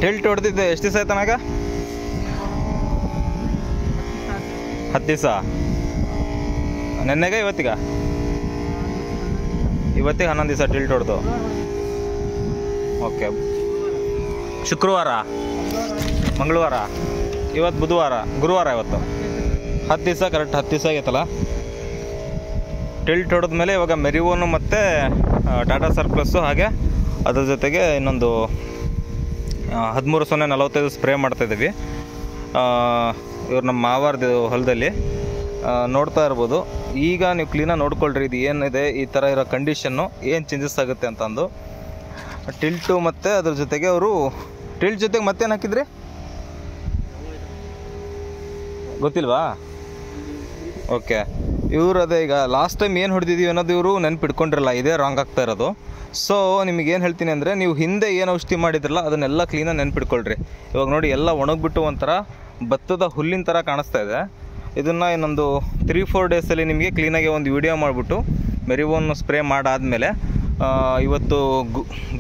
Tilt ಹೊಡೆದಿದ್ದು ಎಷ್ಟು ದಿವಸ ಆಯ್ತನಾಗ? 10 ದಿವಸ. ನೆನ್ನೆಗೆ ಇವತ್ತಿಗೆ 11 ದಿವಸ ಟಿಲ್ಟ್ ಹೊಡೆದು. ಓಕೆ, ಶುಕ್ರವಾರ, ಮಂಗಳವಾರ, ಇವತ್ತು ಬುಧವಾರ, ಗುರುವಾರ, ಇವತ್ತು 10 ದಿವಸ. ಕರೆಕ್ಟ್ 10 ದಿವಸ ಆಗೈತಲ್ಲ ಟಿಲ್ಟ್ ಹೊಡೆದ್ಮೇಲೆ. ಇವಾಗ ಮೆರಿವೋನು ಮತ್ತು ಟಾಟಾ ಸರ್ಪ್ಲಸ್ಸು, ಹಾಗೆ ಅದ್ರ ಜೊತೆಗೆ ಇನ್ನೊಂದು 13-0-45 ಸ್ಪ್ರೇ ಮಾಡ್ತಾಯಿದ್ದೀವಿ. ಇವ್ರು ನಮ್ಮ ಮಾವಾರ್ದು ಹೊಲದಲ್ಲಿ ನೋಡ್ತಾ ಇರ್ಬೋದು. ಈಗ ನೀವು ಕ್ಲೀನಾಗಿ ನೋಡ್ಕೊಳ್ರಿ, ಇದು ಏನಿದೆ ಈ ಥರ ಇರೋ ಕಂಡೀಷನ್ನು, ಏನು ಚೇಂಜಸ್ ಆಗುತ್ತೆ ಅಂತಂದು. ಟಿಲ್ಟು ಮತ್ತು ಅದ್ರ ಜೊತೆಗೆ ಅವರು ಟಿಲ್ಟ್ ಜೊತೆಗೆ ಮತ್ತೇನು ಹಾಕಿದ್ರಿ ಗೊತ್ತಿಲ್ವಾ? ಓಕೆ, ಇವರು ಅದೇ ಈಗ ಲಾಸ್ಟ್ ಟೈಮ್ ಏನು ಹೊಡೆದಿದ್ದೀವಿ ಅನ್ನೋದು ಇವರು ನೆನ್ಪಿಟ್ಕೊಂಡಿರಲ್ಲ, ಇದೇ ರಾಂಗ್ ಆಗ್ತಾ ಇರೋದು. ಸೊ ನಿಮಗೇನು ಹೇಳ್ತೀನಿ ಅಂದರೆ, ನೀವು ಹಿಂದೆ ಏನು ಔಷಧಿ ಮಾಡಿದ್ರಲ್ಲ ಅದನ್ನೆಲ್ಲ ಕ್ಲೀನಾಗಿ ನೆನ್ಪಿಟ್ಕೊಳ್ರಿ. ಇವಾಗ ನೋಡಿ ಎಲ್ಲ ಒಣಗಿಬಿಟ್ಟು ಒಂಥರ ಭತ್ತದ ಹುಲ್ಲಿನ ಥರ ಕಾಣಿಸ್ತಾ ಇದೆ. ಇದನ್ನು ಇನ್ನೊಂದು 3-4 ಡೇಸಲ್ಲಿ ನಿಮಗೆ ಕ್ಲೀನಾಗಿ ಒಂದು ವಿಡಿಯೋ ಮಾಡಿಬಿಟ್ಟು ಮೆರಿವೋನ್ ಸ್ಪ್ರೇ ಮಾಡಾದಮೇಲೆ, ಇವತ್ತು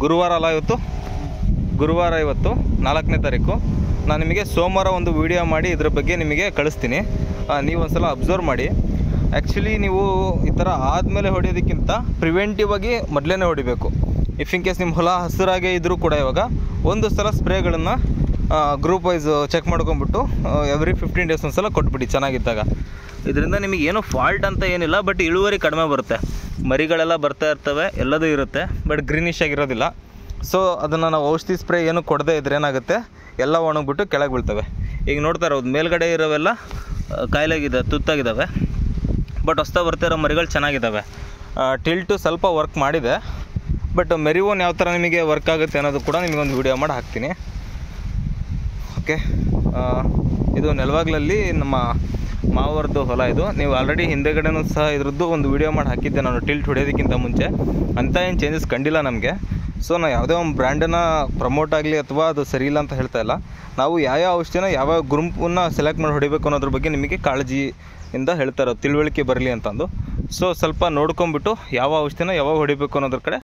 ಗುರುವಾರ ಅಲ್ಲ, ಗುರುವಾರ, ಇವತ್ತು 4ನೇ ತಾರೀಕು. ನಾನು ನಿಮಗೆ ಸೋಮವಾರ ಒಂದು ವಿಡಿಯೋ ಮಾಡಿ ಇದ್ರ ಬಗ್ಗೆ ನಿಮಗೆ ಕಳಿಸ್ತೀನಿ. ನೀವು ಒಂದು ಸಲ ಅಬ್ಸರ್ವ್ ಮಾಡಿ. ಆ್ಯಕ್ಚುಲಿ ನೀವು ಈ ಥರ ಆದಮೇಲೆ ಹೊಡೆಯೋದಕ್ಕಿಂತ ಪ್ರಿವೆಂಟಿವ್ ಆಗಿ ಮೊದಲೇ ಹೊಡಿಬೇಕು. ಇಫ್ ಇನ್ ಕೇಸ್ ನಿಮ್ಮ ಹೊಲ ಹಸಿರಾಗೇ ಇದ್ದರೂ ಕೂಡ ಇವಾಗ ಒಂದು ಸಲ ಸ್ಪ್ರೇಗಳನ್ನು ಗ್ರೂಪ್ ವೈಸ್ ಚೆಕ್ ಮಾಡ್ಕೊಂಬಿಟ್ಟು ಎವ್ರಿ 15 ಡೇಸ್ ಒಂದು ಸಲ ಕೊಟ್ಬಿಡಿ ಚೆನ್ನಾಗಿದ್ದಾಗ. ಇದರಿಂದ ನಿಮಗೆ ಏನೂ ಫಾಲ್ಟ್ ಅಂತ ಏನಿಲ್ಲ, ಬಟ್ ಇಳುವರಿ ಕಡಿಮೆ ಬರುತ್ತೆ. ಮರಿಗಳೆಲ್ಲ ಬರ್ತಾ ಇರ್ತವೆ, ಎಲ್ಲದೂ ಇರುತ್ತೆ, ಬಟ್ ಗ್ರೀನಿಶ್ ಆಗಿರೋದಿಲ್ಲ. ಸೊ ಅದನ್ನು ನಾವು ಔಷಧಿ ಸ್ಪ್ರೇ ಏನು ಕೊಡದೇ ಇದ್ರೆ ಏನಾಗುತ್ತೆ, ಎಲ್ಲ ಒಣಗಿಬಿಟ್ಟು ಕೆಳಗೆ ಬೀಳ್ತವೆ. ಈಗ ನೋಡ್ತಾ ಇರೋದು ಮೇಲ್ಗಡೆ ಇರೋವೆಲ್ಲ ಕಾಯಿಲೆಗಿದೆ, ತುತ್ತಾಗಿದ್ದಾವೆ, ಬಟ್ ಹೊಸ್ತಾ ಬರ್ತಾ ಇರೋ ಮರಿಗಳು ಚೆನ್ನಾಗಿದ್ದಾವೆ. ಟಿಲ್ಟು ಸ್ವಲ್ಪ ವರ್ಕ್ ಮಾಡಿದೆ, ಬಟ್ ಮೆರಿವೋನ್ ಯಾವ ಥರ ನಿಮಗೆ ವರ್ಕ್ ಆಗುತ್ತೆ ಅನ್ನೋದು ಕೂಡ ನಿಮಗೊಂದು ವಿಡಿಯೋ ಮಾಡಿ ಹಾಕ್ತೀನಿ. ಓಕೆ, ಇದು ನೆಲವಾಗ್ಲಲ್ಲಿ ನಮ್ಮ ಮಾವರದ್ದು ಹೊಲ ಇದು. ನೀವು ಆಲ್ರೆಡಿ ಹಿಂದೆಗಡೆನೂ ಸಹ ಇದ್ರದ್ದು ಒಂದು ವಿಡಿಯೋ ಮಾಡಿ ಹಾಕಿದ್ದೆ ನಾನು ಟಿಲ್ಟ್ ಹೊಡೆಯೋದಕ್ಕಿಂತ ಮುಂಚೆ. ಅಂಥ ಏನು ಚೇಂಜಸ್ ಕಂಡಿಲ್ಲ ನಮಗೆ. ಸೊ ನಾವು ಯಾವುದೇ ಒಂದು ಬ್ರ್ಯಾಂಡನ್ನು ಪ್ರಮೋಟ್ ಆಗಲಿ ಅಥವಾ ಅದು ಸರಿ ಇಲ್ಲ ಅಂತ ಹೇಳ್ತಾ ಇಲ್ಲ. ನಾವು ಯಾವ ಔಷಧಿನ ಯಾವ ಗುಂಪನ್ನು ಸೆಲೆಕ್ಟ್ ಮಾಡಿ ಹೊಡಿಬೇಕು ಅನ್ನೋದ್ರ ಬಗ್ಗೆ ನಿಮಗೆ ಕಾಳಜಿಯಿಂದ ಹೇಳ್ತಾ ಇರೋದು, ತಿಳುವಳಿಕೆ ಬರಲಿ ಅಂತಂದು. ಸೊ ಸ್ವಲ್ಪ ನೋಡ್ಕೊಂಬಿಟ್ಟು ಯಾವ ಔಷಧಿನ ಯಾವಾಗ ಹೊಡಿಬೇಕು ಅನ್ನೋದ್ರ ಕಡೆ